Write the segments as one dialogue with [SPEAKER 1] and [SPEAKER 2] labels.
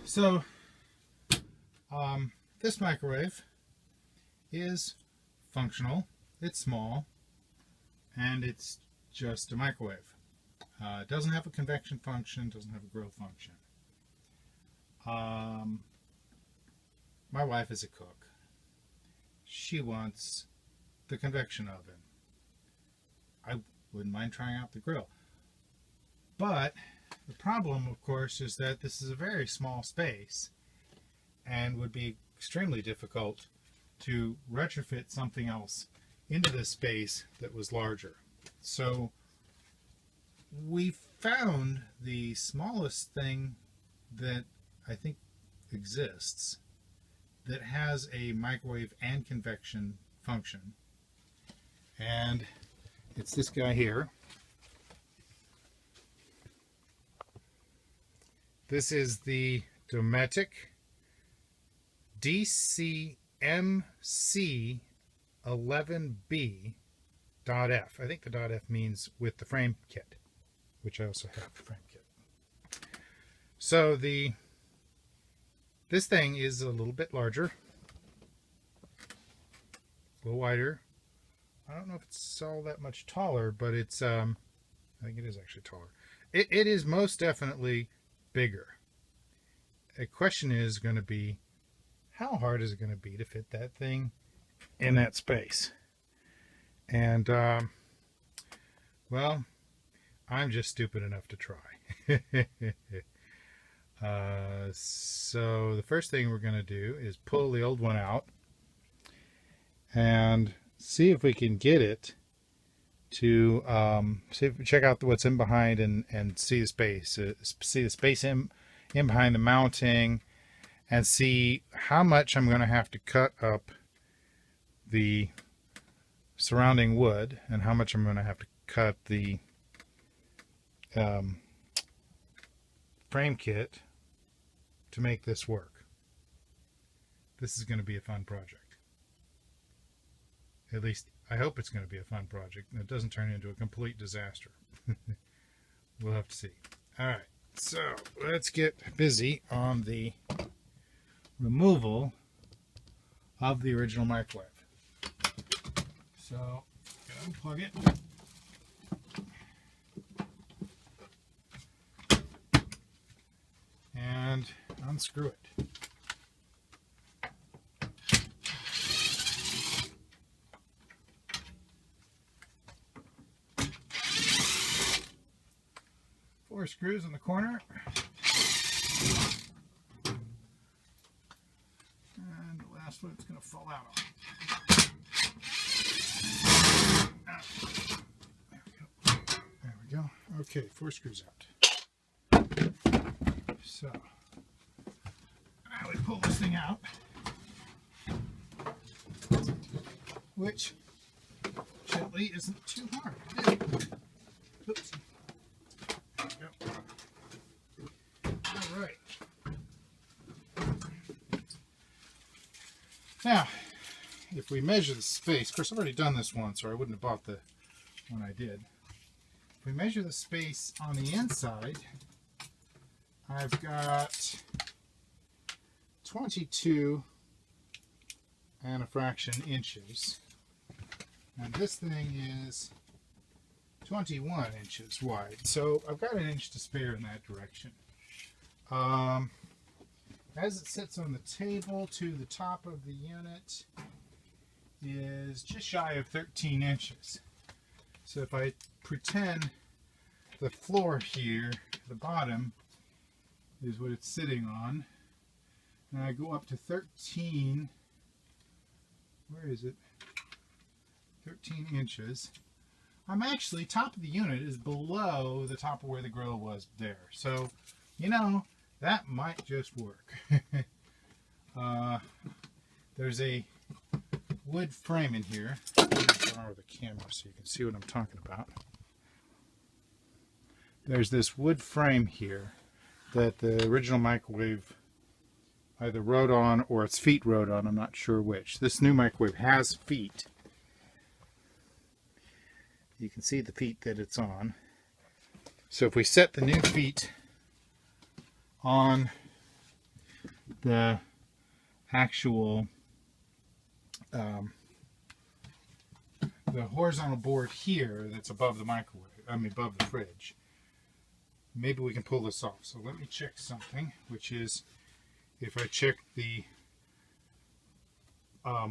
[SPEAKER 1] So, this microwave is functional, it's small, and it's just a microwave. It doesn't have a convection function, doesn't have a grill function. My wife is a cook. She wants the convection oven. I wouldn't mind trying out the grill. But the problem, of course, is that this is a very small space and would be extremely difficult to retrofit something else into this space that was larger. So we found the smallest thing that I think exists that has a microwave and convection function, and it's this guy here. This is the Dometic DCMC11B.F. I think the .F means with the frame kit, which I also have the frame kit. So this thing is a little bit larger, a little wider. I don't know if it's all that much taller, but it's I think it is actually taller. It is most definitely bigger. A question is going to be, how hard is it going to be to fit that thing in that space? And well, I'm just stupid enough to try. So the first thing we're going to do is pull the old one out and see if we can get it to check out what's in behind and see the space, in behind the mounting, and see how much I'm going to have to cut up the surrounding wood and how much I'm going to have to cut the frame kit to make this work. This is going to be a fun project. At least I hope it's going to be a fun project and it doesn't turn into a complete disaster. We'll have to see. Alright, so let's get busy on the removal of the original microwave. So, unplug it. And unscrew it. Four screws in the corner. And the last one it's going to fall out on. There we go. Okay, 4 screws out. So, now we pull this thing out, which gently isn't too hard to do. Oops. There we go. All right. Now, if we measure the space, of course I've already done this once, or I wouldn't have bought the one I did. If we measure the space on the inside, I've got 22 and a fraction inches, and this thing is 21 inches wide, so I've got an inch to spare in that direction. As it sits on the table to the top of the unit is just shy of 13 inches. So if I pretend the floor here, the bottom, is what it's sitting on, and I go up to 13, where is it? 13 inches. I'm actually, top of the unit is below the top of where the grill was there. So, you know, that might just work. There's a wood frame in here. I'm going to borrow the camera so you can see what I'm talking about. There's this wood frame here that the original microwave either wrote on or its feet wrote on. I'm not sure which. This new microwave has feet. You can see the feet that it's on. So if we set the new feet on the actual the horizontal board here that's above the microwave, above the fridge, maybe we can pull this off. So let me check something, which is if I check the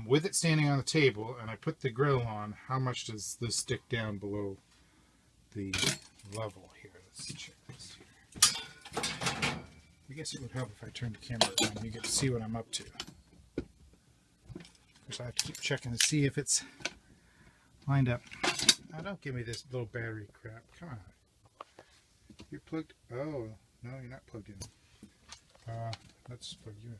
[SPEAKER 1] with it standing on the table and I put the grill on, how much does this stick down below the level here? Let's check this here. I guess it would help if I turned the camera on. You get to see what I'm up to. Because I have to keep checking to see if it's lined up. Now don't give me this little battery crap. Come on. You're plugged. Oh, no, you're not plugged in. Let's plug you in.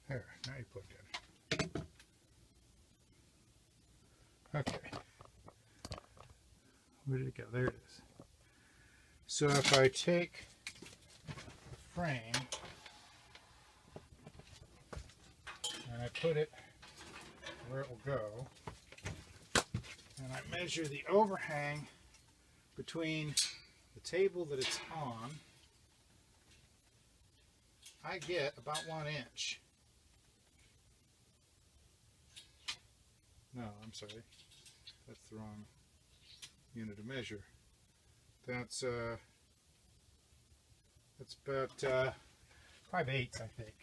[SPEAKER 1] There, now you're plugged in. Okay. Where did it go? There it is. So if I take the frame and I put it where it will go, and I measure the overhang between the table that it's on, I get about 1 inch. No, I'm sorry. That's the wrong unit of measure. That's about 5/8, I think.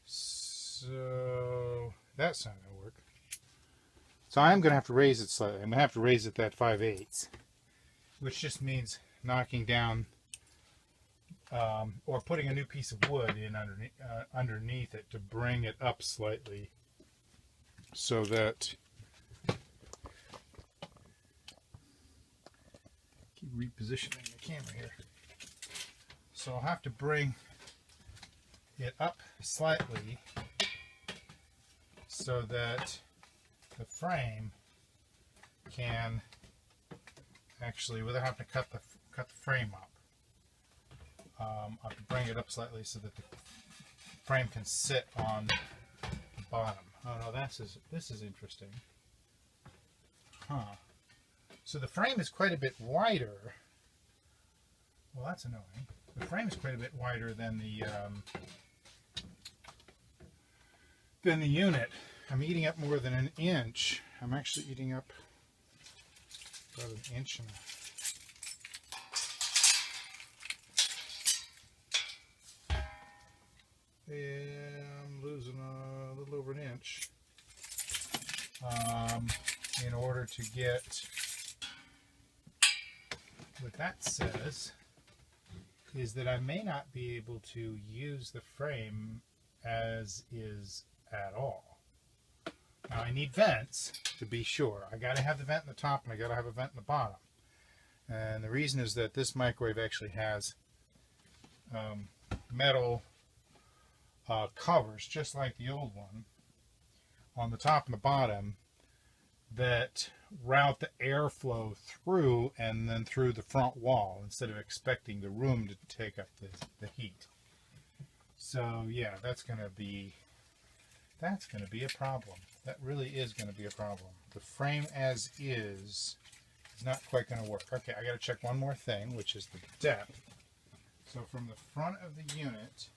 [SPEAKER 1] So that's not going to work. So I'm going to have to raise it slightly. I'm going to have to raise it that 5/8, which just means knocking down or putting a new piece of wood in underneath it to bring it up slightly, so that keep repositioning the camera here. So I'll have to bring it up slightly so that the frame can actually, without having to cut the frame up, I'll have to bring it up slightly so that the frame can sit on the bottom. Oh no, this is interesting. Huh. So the frame is quite a bit wider. Well, that's annoying. The frame is quite a bit wider than the unit. I'm eating up more than 1 inch. I'm actually eating up about 1 inch and I'm losing a little over 1 inch in order to get. What that says is that I may not be able to use the frame as is at all. Now I need vents to be sure. I got to have the vent in the top and I got to have a vent in the bottom. And the reason is that this microwave actually has metal covers, just like the old one, on the top and the bottom that route the airflow through and then through the front wall instead of expecting the room to take up the heat. So yeah, that's going to be a problem. That really is going to be a problem. The frame as is not quite going to work. Okay, I got to check one more thing, which is the depth. So from the front of the unit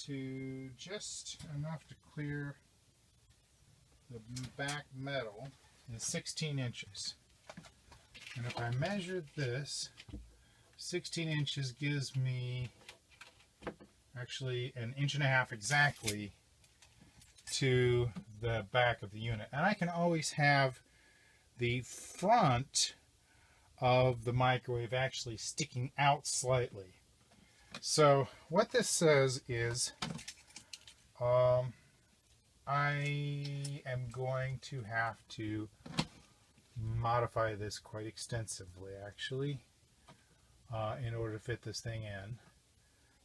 [SPEAKER 1] to just enough to clear the back metal is 16 inches. And if I measured this, 16 inches gives me actually 1.5 inches exactly to the back of the unit. And I can always have the front of the microwave actually sticking out slightly. So what this says is I am going to have to modify this quite extensively, actually, in order to fit this thing in.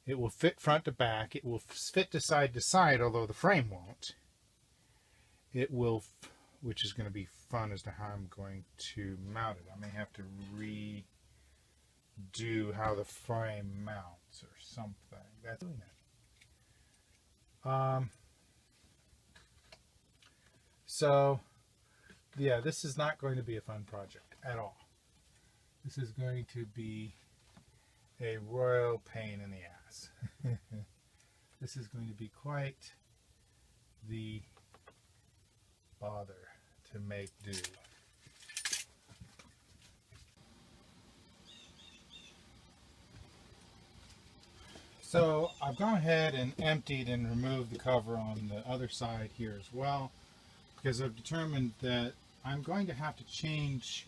[SPEAKER 1] It will fit front to back. It will fit to side, although the frame won't. It will which is going to be fun as to how I'm going to mount it. I may have to redo how the frame mounts or something. That's doing it. So yeah, this is not going to be a fun project at all. This is going to be a royal pain in the ass. This is going to be quite the bother to make do. So I've gone ahead and emptied and removed the cover on the other side here as well, because I've determined that I'm going to have to change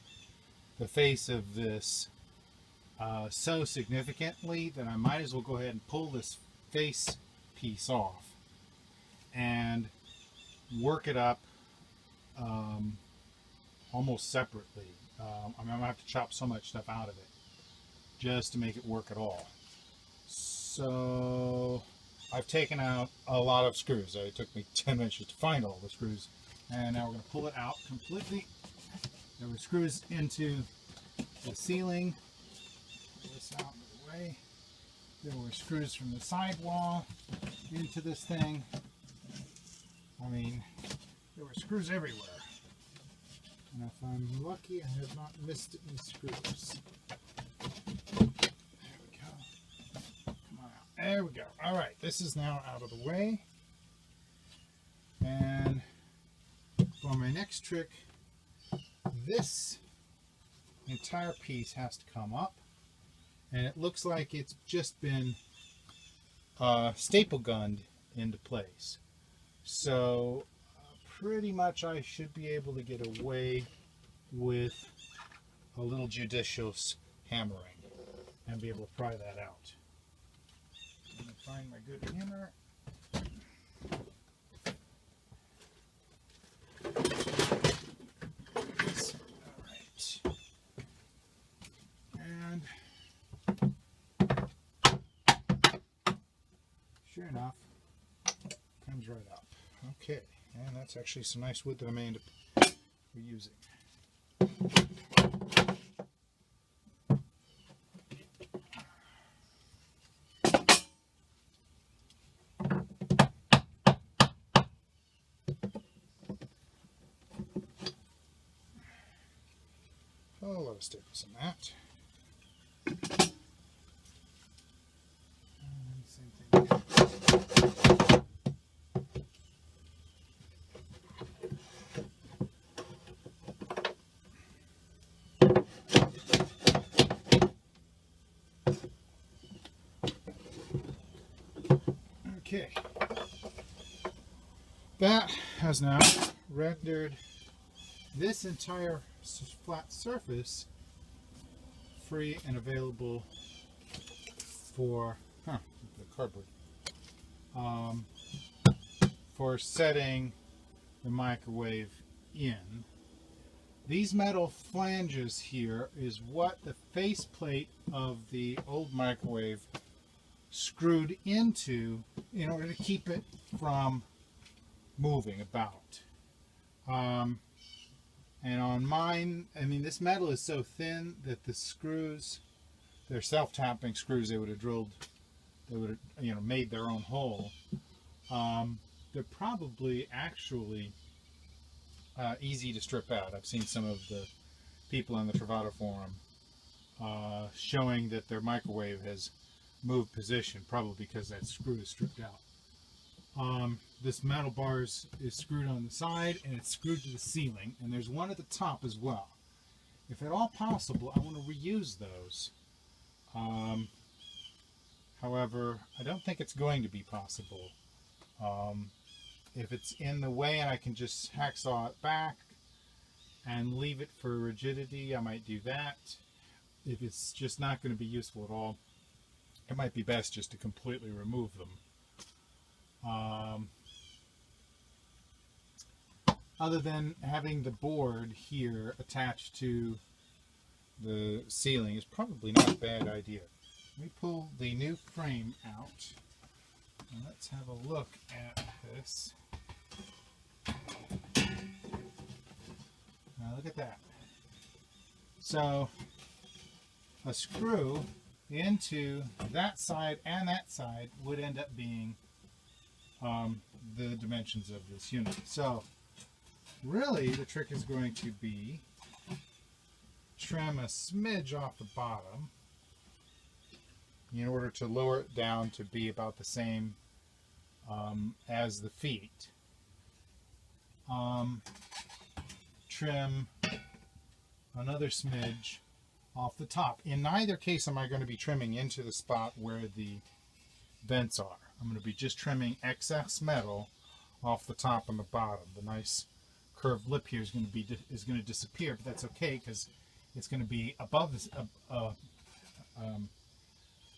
[SPEAKER 1] the face of this so significantly that I might as well go ahead and pull this face piece off and work it up almost separately. I mean, I'm going to have to chop so much stuff out of it just to make it work at all. So I've taken out a lot of screws. It took me 10 minutes to find all the screws, and now we're going to pull it out completely. There were screws into the ceiling. Pull this out of the way. There were screws from the sidewall into this thing. I mean, there were screws everywhere. And if I'm lucky, I have not missed any screws. There we go. Come on out. There we go. All right, this is now out of the way. And for my next trick, this entire piece has to come up. And it looks like it's just been staple gunned into place. So pretty much I should be able to get away with a little judicious hammering and be able to pry that out. I'm going to find my good hammer. Alright. And sure enough, comes right up. Okay, and that's actually some nice wood that I may end up reusing. A lot of staples in that. And same thing here. Okay, that has now rendered this entire flat surface free and available for the cardboard for setting the microwave in. These metal flanges here is what the faceplate of the old microwave screwed into in order to keep it from moving about. And on mine, I mean, this metal is so thin that the screws, they're self-tapping screws. They would have drilled, they would have, made their own hole. They're probably actually easy to strip out. I've seen some of the people on the Travato forum showing that their microwave has moved position, probably because that screw is stripped out. This metal bar is screwed on the side, and it's screwed to the ceiling, and there's one at the top as well. If at all possible, I want to reuse those. However, I don't think it's going to be possible. If it's in the way and I can just hacksaw it back and leave it for rigidity, I might do that. If it's just not going to be useful at all, it might be best just to completely remove them. Other than having the board here attached to the ceiling is probably not a bad idea. Let me pull the new frame out and let's have a look at this. Look at that. So a screw into that side and that side would end up being the dimensions of this unit. So really the trick is going to be trim a smidge off the bottom in order to lower it down to be about the same as the feet. Trim another smidge off the top. In neither case am I going to be trimming into the spot where the vents are. I'm going to be just trimming excess metal off the top and the bottom. The nice curved lip here is going to disappear, but that's okay because it's going to be above this,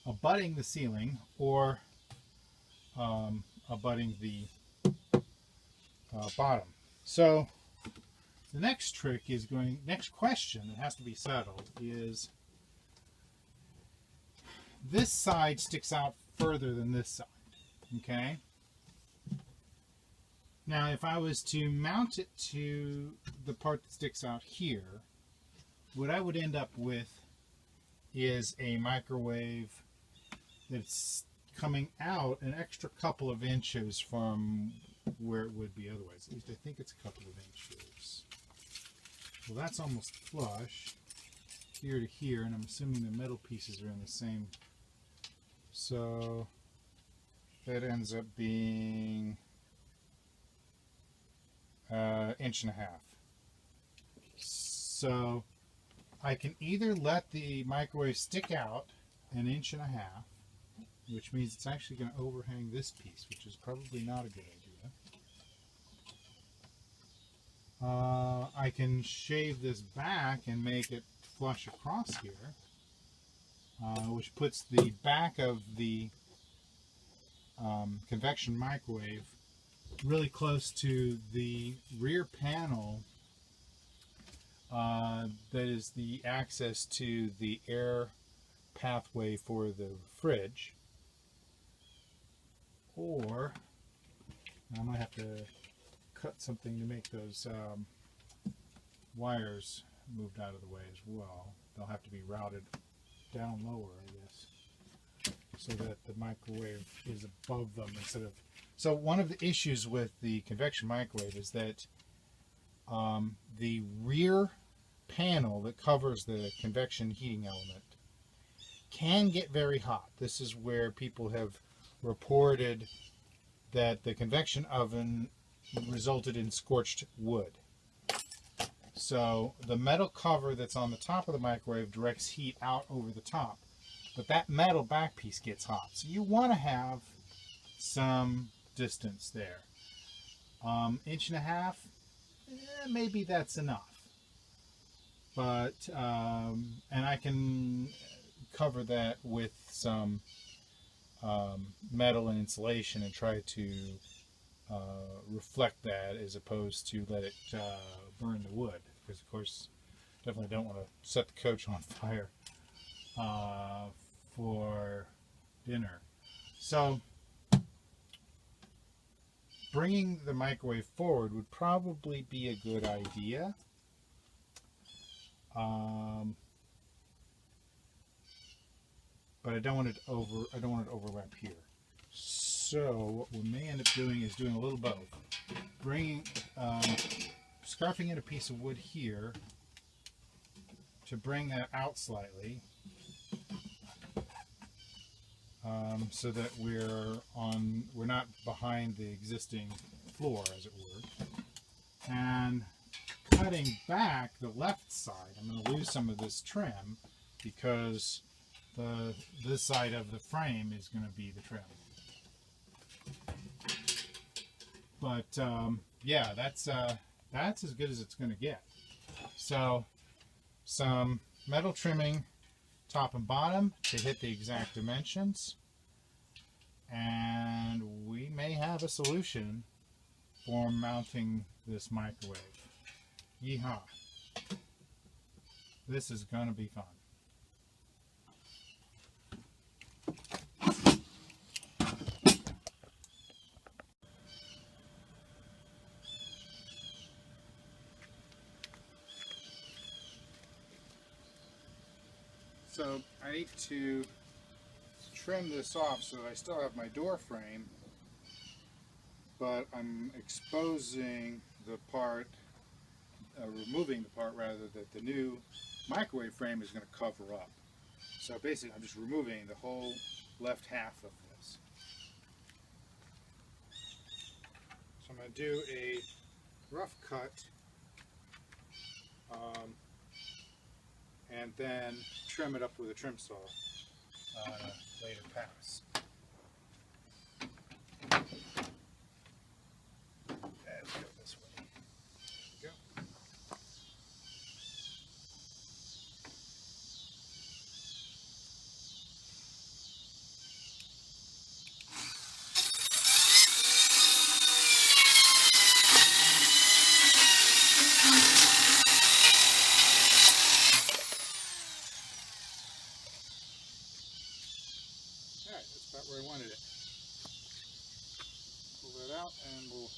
[SPEAKER 1] abutting the ceiling or abutting the bottom. So the next trick is next question that has to be settled is this side sticks out further than this side, okay? Now if I was to mount it to the part that sticks out here, what I would end up with is a microwave that's coming out an extra couple of inches from where it would be otherwise. At least I think it's a couple of inches. Well, that's almost flush here to here, and I'm assuming the metal pieces are in the same. So that ends up being inch and a half. So I can either let the microwave stick out an inch and a half, which means it's actually going to overhang this piece, which is probably not a good idea. I can shave this back and make it flush across here, which puts the back of the convection microwave really close to the rear panel that is the access to the air pathway for the fridge. Or I might have to cut something to make those wires moved out of the way as well. They'll have to be routed down lower, I guess, so that the microwave is above them instead of. So one of the issues with the convection microwave is that the rear panel that covers the convection heating element can get very hot. This is where people have reported that the convection oven resulted in scorched wood. So the metal cover that's on the top of the microwave directs heat out over the top, but that metal back piece gets hot. So you want to have some distance there. Inch and a half, maybe that's enough. But, and I can cover that with some metal and insulation and try to reflect that as opposed to let it burn the wood, because of course definitely don't want to set the coach on fire for dinner. So bringing the microwave forward would probably be a good idea. But I don't want it to overlap here. So what we may end up doing is doing a little both. Bringing, scarfing in a piece of wood here to bring that out slightly, so that we're not behind the existing floor, as it were. And cutting back the left side, I'm going to lose some of this trim because this side of the frame is going to be the trim. But yeah, that's as good as it's going to get. So some metal trimming top and bottom to hit the exact dimensions, and we may have a solution for mounting this microwave. Yeehaw. This is going to be fun. So I need to trim this off so I still have my door frame, but I'm exposing the part, removing the part rather, that the new microwave frame is going to cover up. So basically I'm just removing the whole left half of this. So I'm going to do a rough cut and then trim it up with a trim saw on a later pass. Let's go this way. There we go. Alright, that's about where I wanted it. Pull that out and we'll...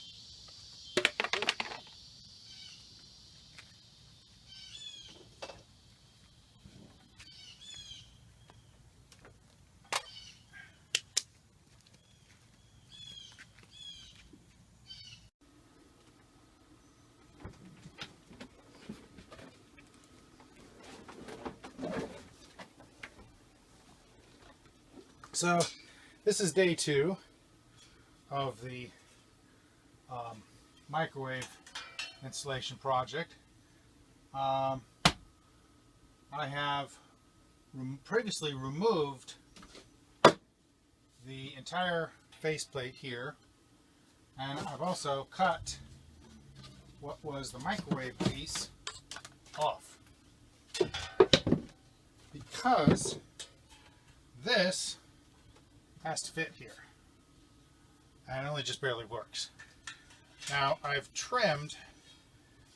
[SPEAKER 1] So this is day 2 of the microwave installation project. I have previously removed the entire faceplate here, and I've also cut what was the microwave piece off, because this has to fit here, and it only just barely works. Now I've trimmed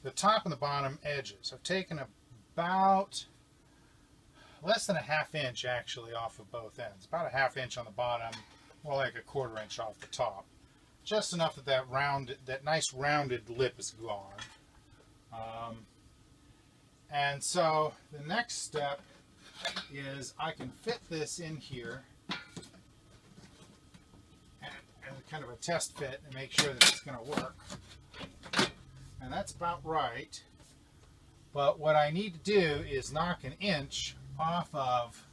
[SPEAKER 1] the top and the bottom edges. I've taken about less than a ½ inch actually off of both ends, about a ½ inch on the bottom, more like a ¼ inch off the top, just enough that that nice rounded lip is gone. And so the next step is I can fit this in here and kind of a test fit and make sure that it's going to work. And that's about right. But what I need to do is knock 1 inch off of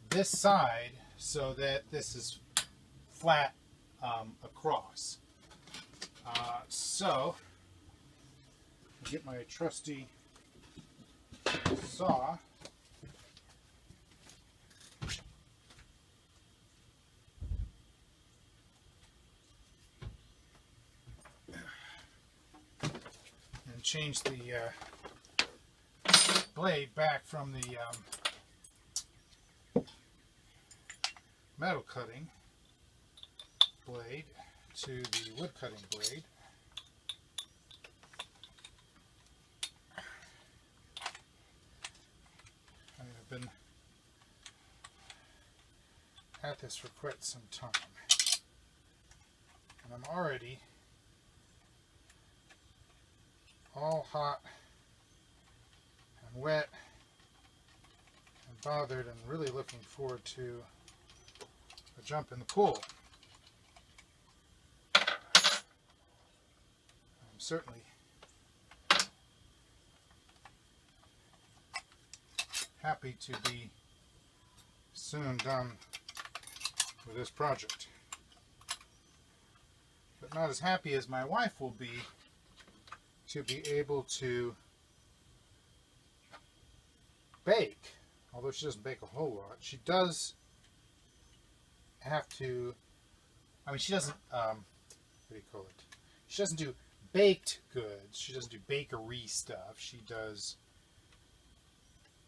[SPEAKER 1] this side so that this is flat across. So get my trusty saw. And change the blade back from the metal cutting blade to the wood cutting blade. I've been at this for quite some time, and I'm already all hot and wet and bothered and really looking forward to a jump in the pool. I'm certainly happy to be soon done with this project, but not as happy as my wife will be to be able to bake. Although she doesn't bake a whole lot, she does have to, I mean, she doesn't, what do you call it? She doesn't do baked goods. She doesn't do bakery stuff. She does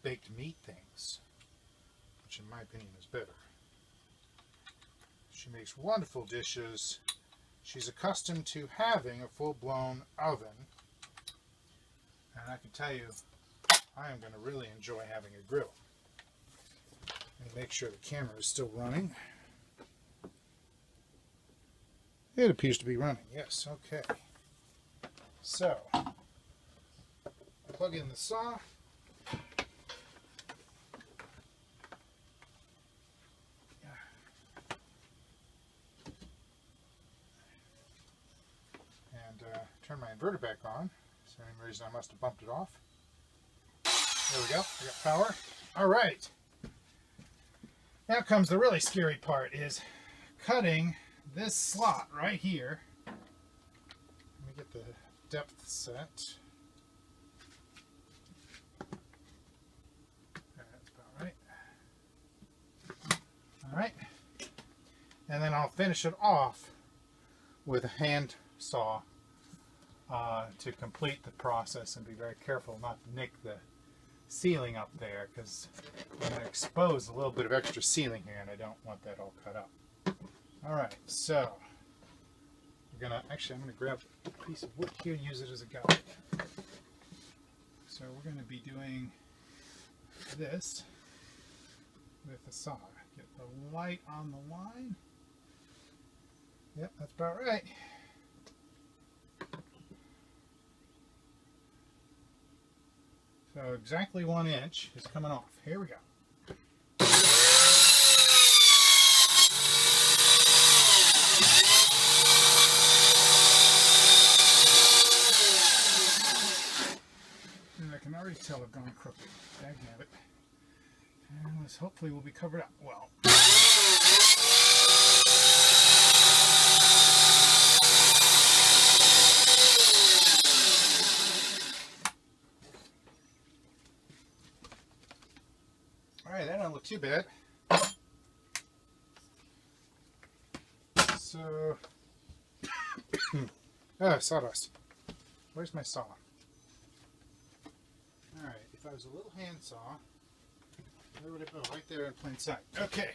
[SPEAKER 1] baked meat things, which in my opinion is better. She makes wonderful dishes. She's accustomed to having a full-blown oven. And I can tell you, I am going to really enjoy having a grill. Let me make sure the camera is still running. It appears to be running, yes, okay. So, plug in the saw. turn my inverter back on. For some reason I must have bumped it off. There we go. I got power. All right. Now comes the really scary part, is cutting this slot right here. Let me get the depth set. That's about right. All right. And then I'll finish it off with a hand saw to complete the process, and be very careful not to nick the ceiling up there, because I'm going to expose a little bit of extra ceiling here and I don't want that all cut up. Alright, so we're going to, actually I'm going to grab a piece of wood here and use it as a guide. So we're going to be doing this with the saw. Get the light on the line. Yep, that's about right. So exactly 1 inch is coming off. Here we go. And I can already tell I've gone crooked. Dagnabbit. And this hopefully will be covered up well. Alright, that don't look too bad. So, sawdust. Where's my saw? Alright, if I was a little hand saw, where would it go? Right there in plain sight. Okay.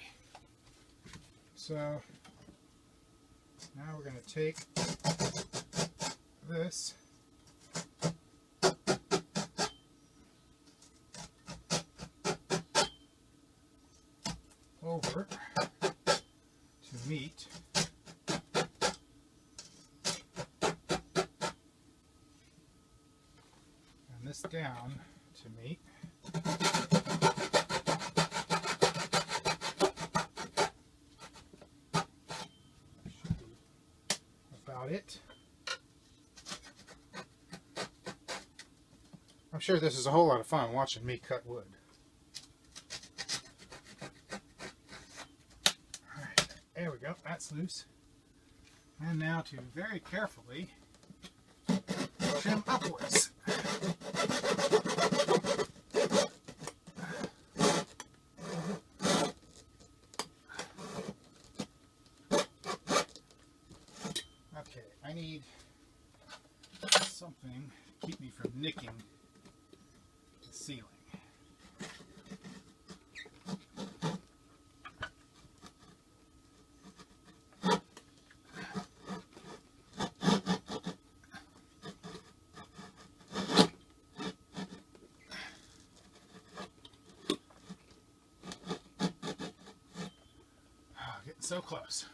[SPEAKER 1] So, now we're going to take this. Over to meet and this down to meet. Should be about it. I'm sure this is a whole lot of fun watching me cut wood. There we go, that's loose. And now to very carefully trim upwards. Okay, I need something to keep me from nicking the ceiling. Getting so close.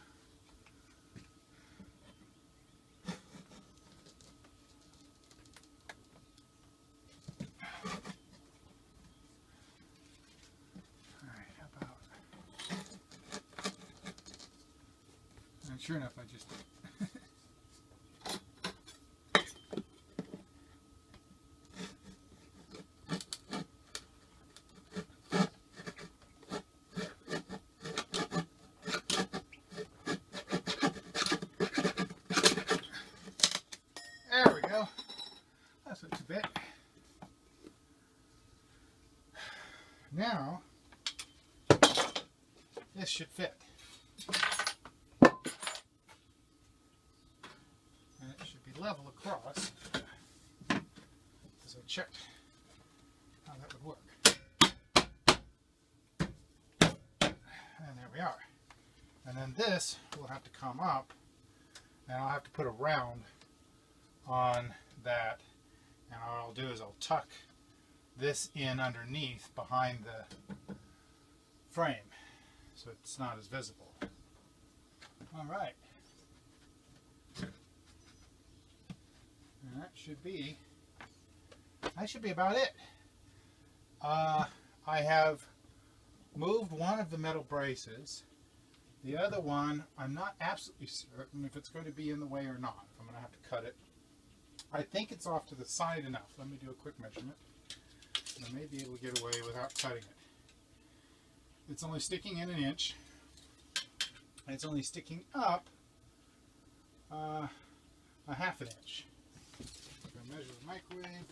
[SPEAKER 1] Alright, how about... And sure enough, I just... There we go. That's not too bad. Now, this should fit. And it should be level across, as I checked how that would work. And there we are. And then this will have to come up, and I'll have to put a round on that, and what I'll do is I'll tuck this in underneath behind the frame so it's not as visible. Alright, and that should be about it. I have moved one of the metal braces. The other one I'm not absolutely certain if it's going to be in the way or not. I'm going to have to cut it. I think it's off to the side enough. Let me do a quick measurement. I may be able to get away without cutting it. It's only sticking in 1 inch. And it's only sticking up a 1/2 inch. I'm going to measure the microwave.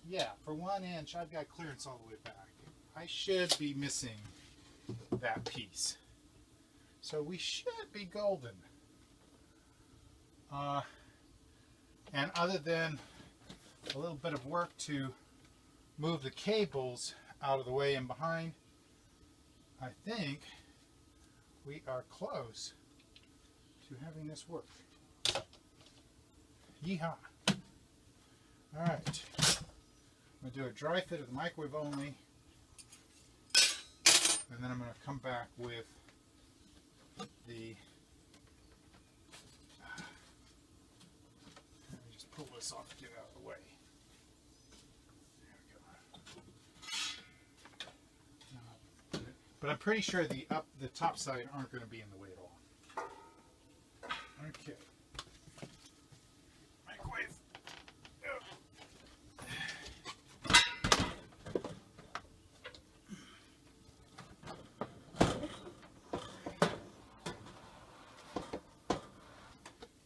[SPEAKER 1] Yeah, for 1 inch, I've got clearance all the way back. I should be missing that piece. So we should be golden. And other than a little bit of work to move the cables out of the way and behind, I think we are close to having this work. Yeehaw! Alright, I'm going to do a dry fit of the microwave only, and then I'm going to come back with the, let me just pull this off to get it out of the way. There we go. But I'm pretty sure the top side aren't going to be in the way at all. Okay. Microwave.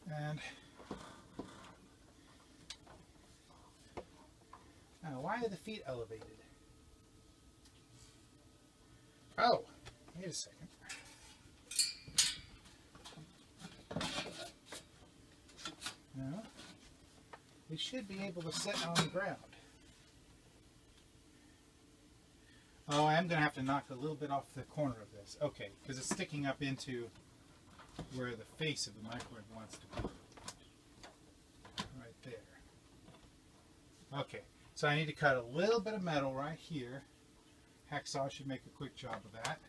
[SPEAKER 1] And now, why are the feet elevated? Oh, wait a second. No, they should be able to sit on the ground. Oh, I am going to have to knock a little bit off the corner of this. Okay, because it's sticking up into where the face of the microwave wants to be. Right there. Okay, so I need to cut a little bit of metal right here. Hacksaw should make a quick job of that.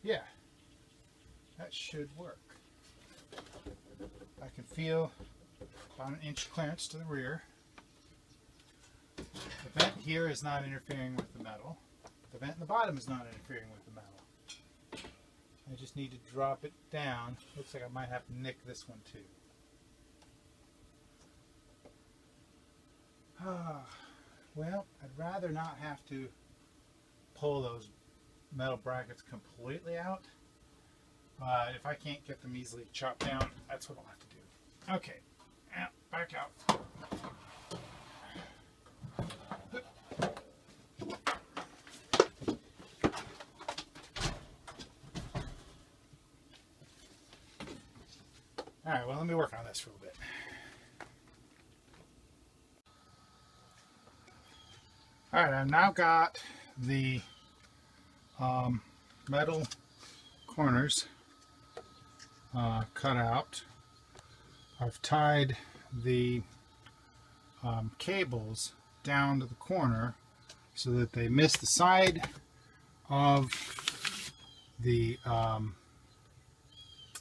[SPEAKER 1] Yeah, that should work. I can feel about 1 inch clearance to the rear. The vent here is not interfering with the metal. The vent in the bottom is not interfering with the metal. I just need to drop it down. Looks like I might have to nick this one too. Well, I'd rather not have to pull those metal brackets completely out. But if I can't get them easily chopped down, that's what I'll have to do. Okay, now back out. Alright, well, let me work on this for a bit. Alright, I've now got the metal corners cut out. I've tied the cables down to the corner so that they miss the side of the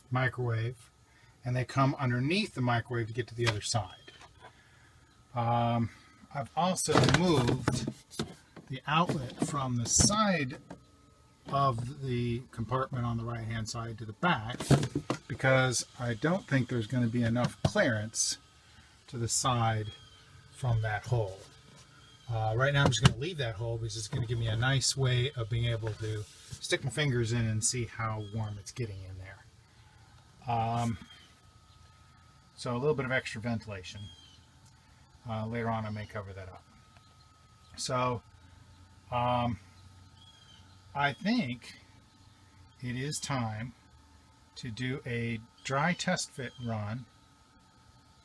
[SPEAKER 1] microwave, and they come underneath the microwave to get to the other side. I've also moved the outlet from the side of the compartment on the right hand side to the back because I don't think there's going to be enough clearance to the side from that hole. Right now I'm just going to leave that hole because it's going to give me a nice way of being able to stick my fingers in and see how warm it's getting in there. So a little bit of extra ventilation. Later on I may cover that up. So I think it is time to do a dry test fit run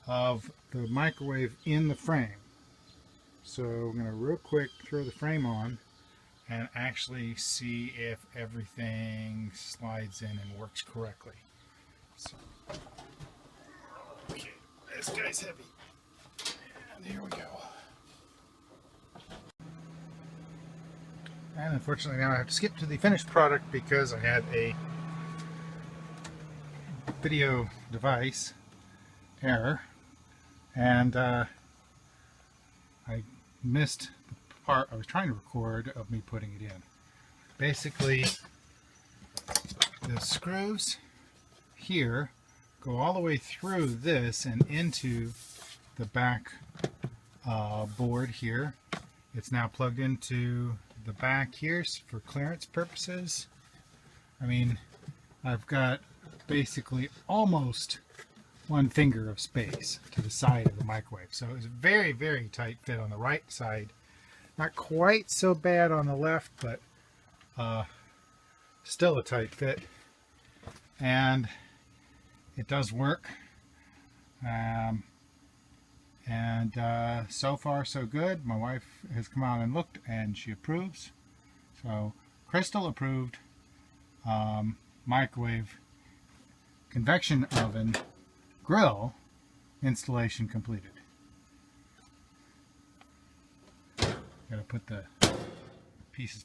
[SPEAKER 1] of the microwave in the frame. So I'm going to real quick throw the frame on and actually see if everything slides in and works correctly. So, okay, this guy's heavy. And here we go. And unfortunately now I have to skip to the finished product because I had a video device error, and I missed the part I was trying to record of me putting it in. Basically, the screws here go all the way through this and into the back board here. It's now plugged into the back here for clearance purposes. I mean, I've got basically almost one finger of space to the side of the microwave. So it's a very, very tight fit on the right side. Not quite so bad on the left, but still a tight fit. And it does work. So far so good. My wife has come out and looked and she approves. So Crystal approved. Microwave, convection oven, grill installation completed. Gotta put the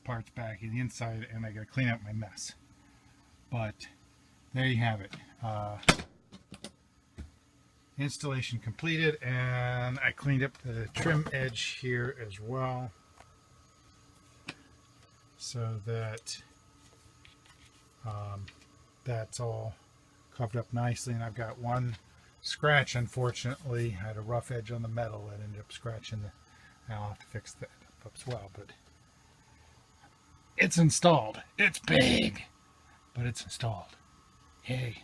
[SPEAKER 1] parts back in the inside, and I gotta clean up my mess. But there you have it. Installation completed, and I cleaned up the trim edge here as well, so that that's all covered up nicely. And I've got one scratch, unfortunately. I had a rough edge on the metal that ended up scratching the. I'll have to fix that up as well, but it's installed. It's big, but it's installed. Yay.